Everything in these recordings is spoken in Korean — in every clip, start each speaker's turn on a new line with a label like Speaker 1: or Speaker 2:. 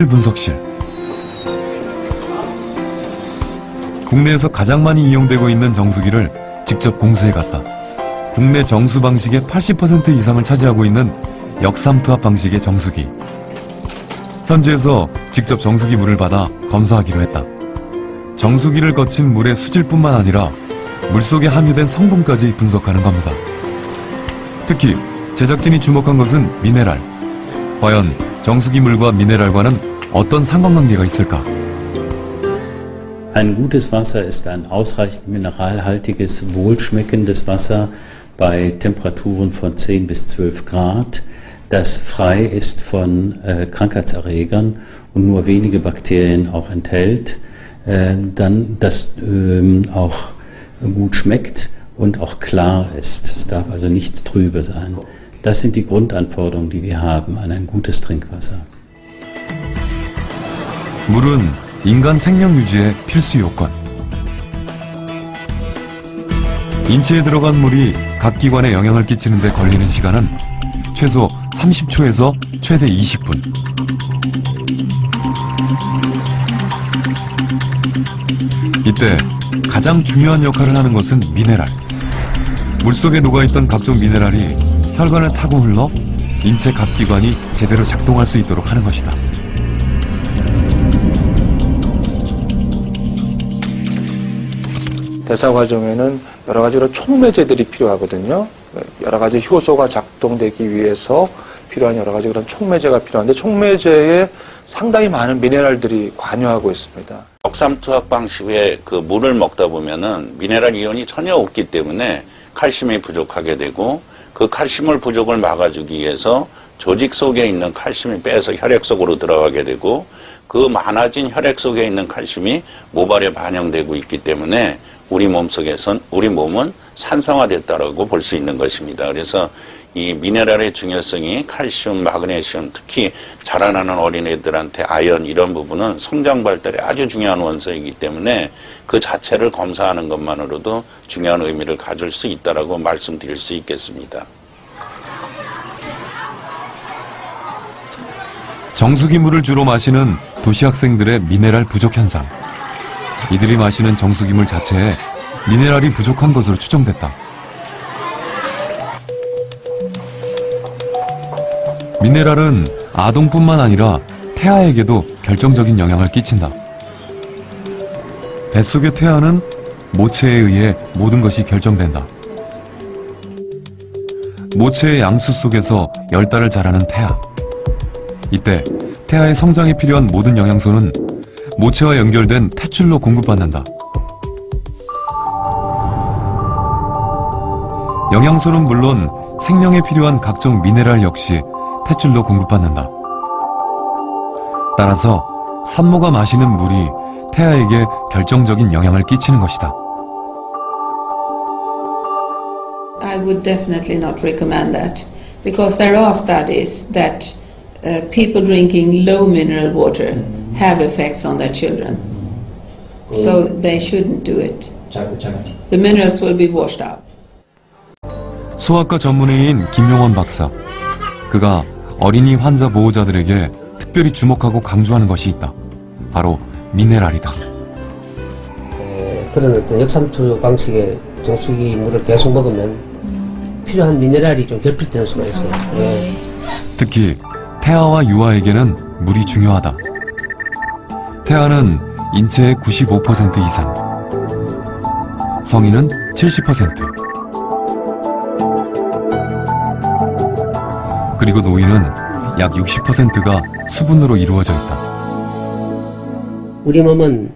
Speaker 1: 분석실. 국내에서 가장 많이 이용되고 있는 정수기를 직접 공수해 갔다. 국내 정수 방식의 80% 이상을 차지하고 있는 역삼투압 방식의 정수기. 현지에서 직접 정수기 물을 받아 검사하기로 했다. 정수기를 거친 물의 수질뿐만 아니라 물속에 함유된 성분까지 분석하는 검사. 특히 제작진이 주목한 것은 미네랄. 과연 정수기 물과 미네랄과는 어떤 상관관계가 있을까?
Speaker 2: Ein gutes Wasser ist ein ausreichend mineralhaltiges, wohlschmeckendes Wasser bei Temperaturen von 10 bis 12 Grad, das frei ist von Krankheitserregern und nur wenige Bakterien auch enthält, dann das auch gut schmeckt und auch klar ist. Es darf also nicht trübe sein. Das sind die Grundanforderungen, die wir haben an ein gutes Trinkwasser.
Speaker 1: 물은 인간 생명 유지의 필수 요건. 인체에 들어간 물이 각 기관에 영향을 끼치는 데 걸리는 시간은 최소 30초에서 최대 20분. 이때 가장 중요한 역할을 하는 것은 미네랄. 물속에 녹아있던 각종 미네랄이 혈관을 타고 흘러 인체 각 기관이 제대로 작동할 수 있도록 하는 것이다.
Speaker 3: 대사 과정에는 여러 가지로 촉매제들이 필요하거든요. 여러 가지 효소가 작동되기 위해서 필요한 여러 가지 그런 촉매제가 필요한데 촉매제에 상당히 많은 미네랄들이 관여하고 있습니다.
Speaker 4: 역삼투압 방식의 그 물을 먹다 보면은 미네랄 이온이 전혀 없기 때문에 칼슘이 부족하게 되고 그 칼슘을 부족을 막아주기 위해서 조직 속에 있는 칼슘이 빼서 혈액 속으로 들어가게 되고 그 많아진 혈액 속에 있는 칼슘이 모발에 반영되고 있기 때문에 우리 몸은 산성화됐다라고 볼 수 있는 것입니다. 그래서 이 미네랄의 중요성이 칼슘, 마그네슘, 특히 자라나는 어린애들한테 아연 이런 부분은 성장 발달에 아주 중요한 원소이기 때문에 그 자체를 검사하는 것만으로도 중요한 의미를 가질 수 있다라고 말씀드릴 수 있겠습니다.
Speaker 1: 정수기 물을 주로 마시는 도시 학생들의 미네랄 부족 현상. 이들이 마시는 정수기 물 자체에 미네랄이 부족한 것으로 추정됐다. 미네랄은 아동뿐만 아니라 태아에게도 결정적인 영향을 끼친다. 뱃속의 태아는 모체에 의해 모든 것이 결정된다. 모체의 양수 속에서 10달을 자라는 태아. 이때 태아의 성장에 필요한 모든 영양소는 모체와 연결된 탯줄로 공급받는다. 영양소는 물론 생명에 필요한 각종 미네랄 역시 탯줄로 공급받는다. 따라서 산모가 마시는 물이 태아에게 결정적인 영향을 끼치는 것이다.
Speaker 5: I would definitely not recommend that because there are studies that people drinking low mineral water have effects on their children. So they shouldn't do it. The minerals will be washed out.
Speaker 1: 소아과 전문의인 김용원 박사. 그가 어린이 환자 보호자들에게 특별히 주목하고 강조하는 것이 있다. 바로 미네랄이다.
Speaker 6: 그런 어떤 역삼투 방식의 정수기 물을 계속 먹으면 필요한 미네랄이 좀 결핍되는 수가 있어요. 예.
Speaker 1: 특히 태아와 유아에게는 물이 중요하다. 태아는 인체의 95% 이상, 성인은 70%, 그리고 노인은 약 60%가 수분으로 이루어져 있다.
Speaker 6: 우리 몸은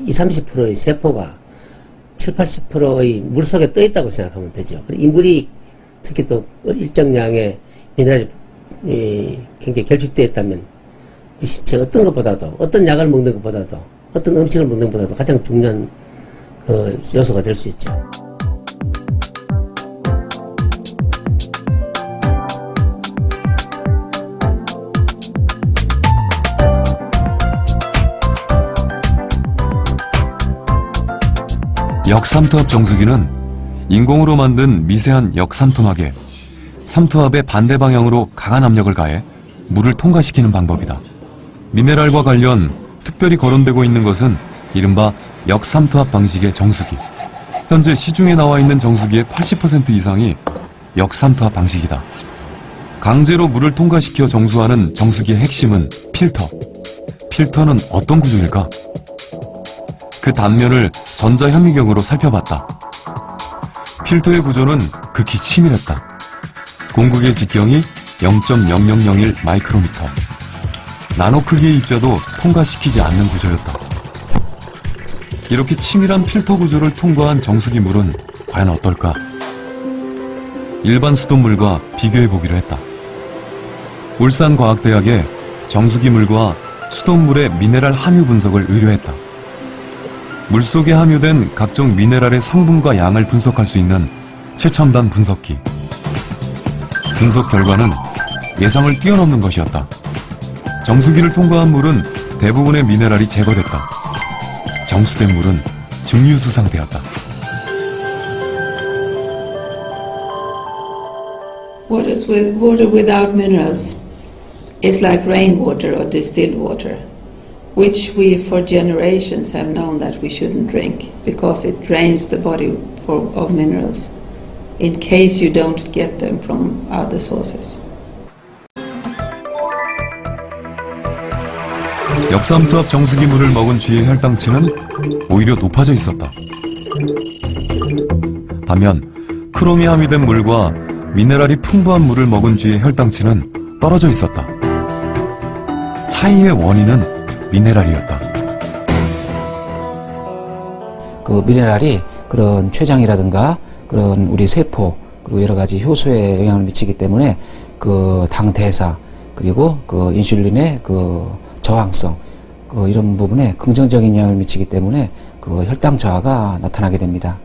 Speaker 6: 20-30%의 세포가 70-80%의 물 속에 떠 있다고 생각하면 되죠. 이 물이 특히 또 일정량의 미네랄이 굉장히 결핍되어 있다면 신체 어떤 것보다도, 어떤 약을 먹는 것보다도, 어떤 음식을 먹는 것보다도 가장 중요한 그 요소가 될 수 있죠.
Speaker 1: 역삼투압 정수기는 인공으로 만든 미세한 역삼투막에 삼투압의 반대 방향으로 강한 압력을 가해 물을 통과시키는 방법이다. 미네랄과 관련 특별히 거론되고 있는 것은 이른바 역삼투압 방식의 정수기. 현재 시중에 나와 있는 정수기의 80% 이상이 역삼투압 방식이다. 강제로 물을 통과시켜 정수하는 정수기의 핵심은 필터. 필터는 어떤 구조일까? 그 단면을 전자현미경으로 살펴봤다. 필터의 구조는 극히 치밀했다. 공극의 직경이 0.0001 마이크로미터. 나노 크기의 입자도 통과시키지 않는 구조였다. 이렇게 치밀한 필터 구조를 통과한 정수기 물은 과연 어떨까? 일반 수돗물과 비교해보기로 했다. 울산과학대학에 정수기 물과 수돗물의 미네랄 함유 분석을 의뢰했다. 물속에 함유된 각종 미네랄의 성분과 양을 분석할 수 있는 최첨단 분석기. 분석 결과는 예상을 뛰어넘는 것이었다. 정수기를 통과한 물은 대부분의 미네랄이 제거됐다. 정수된 물은 증류수 상태였다.
Speaker 5: Water without minerals is like rainwater or distilled water, which we for generations have known that we shouldn't drink because it drains the body of minerals in case you don't get them from other sources.
Speaker 1: 역삼투압 정수기 물을 먹은 쥐의 혈당치는 오히려 높아져 있었다. 반면 크롬이 함유된 물과 미네랄이 풍부한 물을 먹은 쥐의 혈당치는 떨어져 있었다. 차이의 원인은 미네랄이었다.
Speaker 7: 그 미네랄이 그런 췌장이라든가 그런 우리 세포 그리고 여러 가지 효소에 영향을 미치기 때문에 그 당 대사 그리고 그 인슐린의 그 저항성 이런 부분에 긍정적인 영향을 미치기 때문에 그 혈당 저하가 나타나게 됩니다.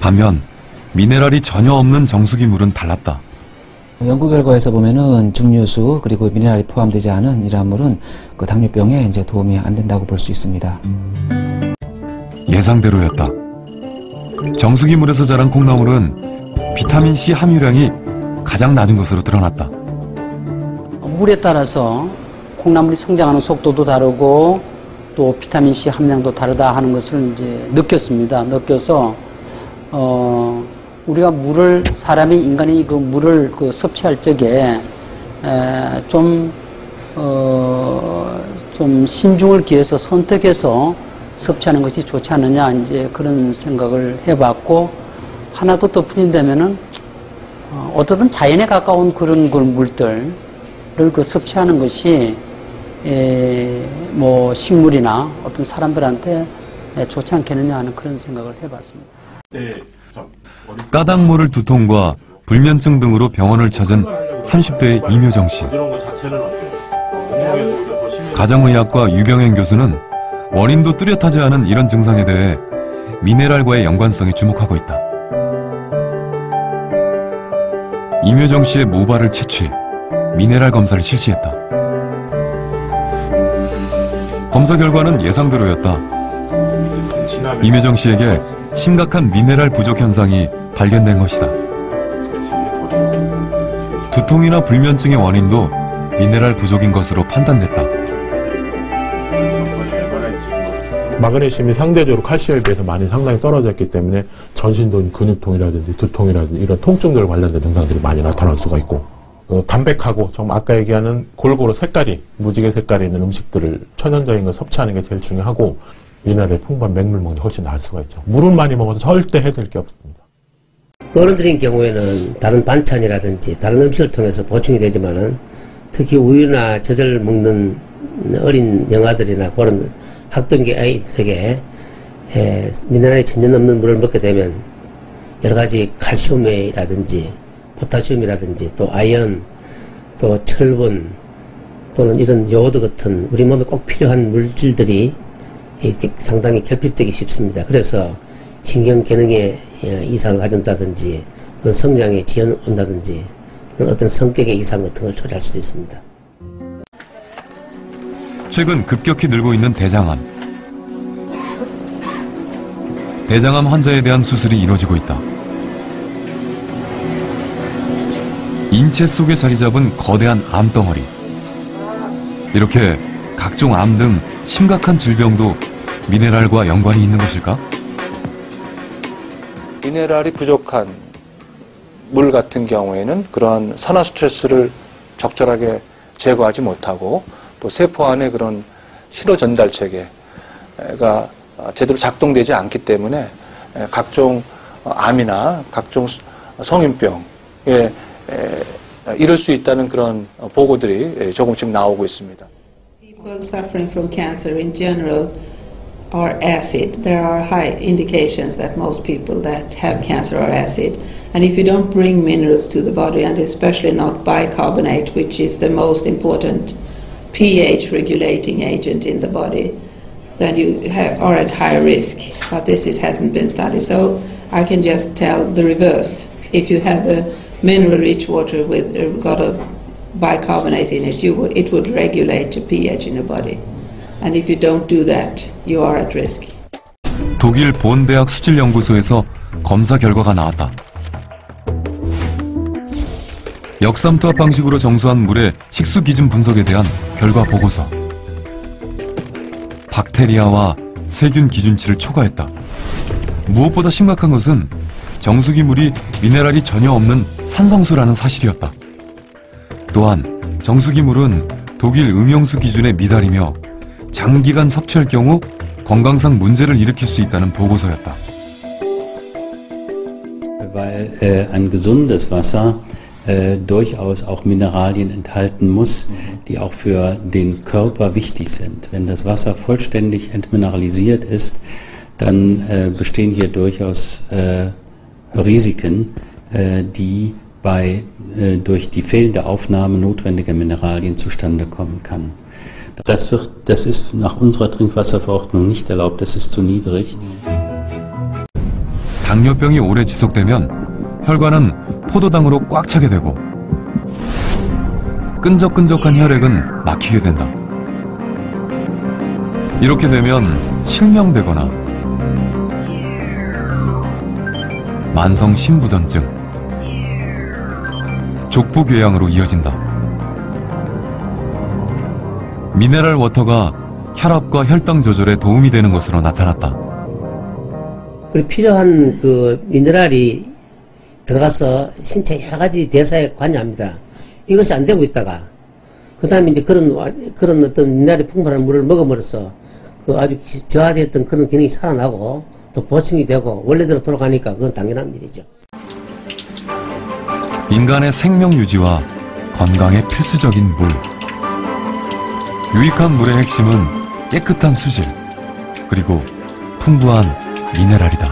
Speaker 1: 반면 미네랄이 전혀 없는 정수기 물은 달랐다.
Speaker 7: 연구 결과에서 보면은 증류수 그리고 미네랄이 포함되지 않은 이러한 물은 그 당뇨병에 이제 도움이 안 된다고 볼 수 있습니다.
Speaker 1: 예상대로였다. 정수기 물에서 자란 콩나물은 비타민 C 함유량이 가장 낮은 것으로 드러났다.
Speaker 8: 물에 따라서 콩나물이 성장하는 속도도 다르고 또 비타민 C 함량도 다르다 하는 것을 이제 느꼈습니다. 느껴서 우리가 인간이 그 물을 그 섭취할 적에 좀 신중을 기해서 선택해서 섭취하는 것이 좋지 않느냐 이제 그런 생각을 해봤고 하나 더 덧붙인다면은 어떻든 자연에 가까운 그런 물들을 그 섭취하는 것이 뭐 식물이나 어떤 사람들한테 좋지 않겠느냐 하는 그런 생각을 해봤습니다.
Speaker 1: 까닭모를 두통과 불면증 등으로 병원을 찾은 30대의 임효정 씨. 가정의학과 유병행 교수는 원인도 뚜렷하지 않은 이런 증상에 대해 미네랄과의 연관성에 주목하고 있다. 임효정 씨의 모발을 채취해 미네랄 검사를 실시했다. 검사 결과는 예상대로였다. 임효정 씨에게 심각한 미네랄 부족 현상이 발견된 것이다. 두통이나 불면증의 원인도 미네랄 부족인 것으로 판단됐다.
Speaker 9: 마그네슘이 상대적으로 칼슘에 비해서 많이 상당히 떨어졌기 때문에 전신도 근육통이라든지 두통이라든지 이런 통증들 관련된 증상들이 많이 나타날 수가 있고 담백하고 정말 아까 얘기하는 골고루 색깔이 무지개 색깔이 있는 음식들을 천연적인 걸 섭취하는 게 제일 중요하고 미네랄의 풍부한 맹물 먹는 게 훨씬 나을 수가 있죠. 물을 많이 먹어서 절대 해될 게 없습니다.
Speaker 6: 어른들인 경우에는 다른 반찬이라든지 다른 음식을 통해서 보충이 되지만은 특히 우유나 젖을 먹는 어린 영아들이나 그런 학동기 아이들에게 미네랄이 전혀 없는 물을 먹게 되면 여러 가지 칼슘이라든지 포타슘이라든지 또 아연 또 철분 또는 이런 요오드 같은 우리 몸에 꼭 필요한 물질들이 상당히 결핍되기 쉽습니다. 그래서 신경 기능에 이상을 가진다든지 또는 성장에 지연 온다든지 또는 어떤 성격의 이상 같은 걸 초래할 수도 있습니다.
Speaker 1: 최근 급격히 늘고 있는 대장암. 대장암 환자에 대한 수술이 이루어지고 있다. 인체 속에 자리 잡은 거대한 암덩어리. 이렇게 각종 암 등 심각한 질병도 미네랄과 연관이 있는 것일까?
Speaker 3: 미네랄이 부족한 물 같은 경우에는 그러한 산화 스트레스를 적절하게 제거하지 못하고 또 세포 안에 그런 신호 전달 체계가 제대로 작동되지 않기 때문에 각종 암이나 각종 성인병에 이를 수 있다는 그런 보고들이 조금씩 나오고 있습니다.
Speaker 5: People suffering from cancer in general are acid. There are high indications that most people that have cancer are acid. And if you don't bring minerals to the body, and especially not bicarbonate, which is the most important pH regulating agent in the body, then you are at high risk. But this hasn't been studied. So I can just tell the reverse. If you have a mineral-rich water with got a bicarbonate in it, it would regulate the pH in the body. And if you don't do that, you are at risk.
Speaker 1: 독일 본대학 수질연구소에서 검사 결과가 나왔다. 역삼투압 방식으로 정수한 물의 식수 기준 분석에 대한 결과 보고서. 박테리아와 세균 기준치를 초과했다. 무엇보다 심각한 것은 정수기 물이 미네랄이 전혀 없는 산성수라는 사실이었다. 또한 정수기 물은 독일 음용수 기준에 미달이며 장기간 섭취할 경우 건강상 문제를 일으킬 수 있다는 보고서였다.
Speaker 2: Weil ein gesundes Wasser durchaus auch Mineralien enthalten muss, die auch für den Körper wichtig sind. Wenn das Wasser vollständig entmineralisiert ist, dann bestehen hier durchaus Risiken, die durch die fehlende Aufnahme notwendiger Mineralien zustande kommen kann. Das ist nach unserer Trinkwasserverordnung nicht erlaubt, das ist zu niedrig.
Speaker 1: 당뇨병이 오래 지속되면 혈관은 포도당으로 꽉 차게 되고 끈적끈적한 혈액은 막히게 된다. 이렇게 되면 실명되거나 만성 심부전증, 족부궤양으로 이어진다. 미네랄 워터가 혈압과 혈당 조절에 도움이 되는 것으로 나타났다.
Speaker 6: 그리고 필요한 그 미네랄이 들어가서 신체 여러 가지 대사에 관여합니다. 이것이 안 되고 있다가 그 다음에 이제 그런 어떤 미네랄이 풍부한 물을 먹음으로써 그 아주 저하됐던 그런 기능이 살아나고 또 보충이 되고 원래대로 돌아가니까 그건 당연한 일이죠.
Speaker 1: 인간의 생명 유지와 건강에 필수적인 물. 유익한 물의 핵심은 깨끗한 수질, 그리고 풍부한 미네랄이다.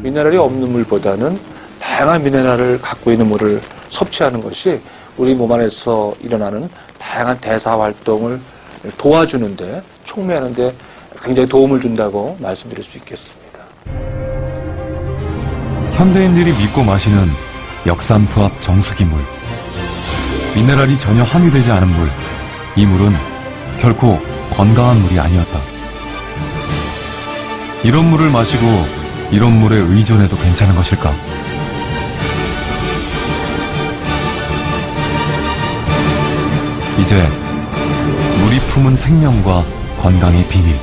Speaker 3: 미네랄이 없는 물보다는 다양한 미네랄을 갖고 있는 물을 섭취하는 것이 우리 몸 안에서 일어나는 다양한 대사 활동을 도와주는데, 촉매하는데 굉장히 도움을 준다고 말씀드릴 수 있겠습니다.
Speaker 1: 현대인들이 믿고 마시는 역삼투압 정수기 물. 미네랄이 전혀 함유되지 않은 물. 이 물은 결코 건강한 물이 아니었다. 이런 물을 마시고 이런 물에 의존해도 괜찮은 것일까? 이제 물이 품은 생명과 건강의 비밀.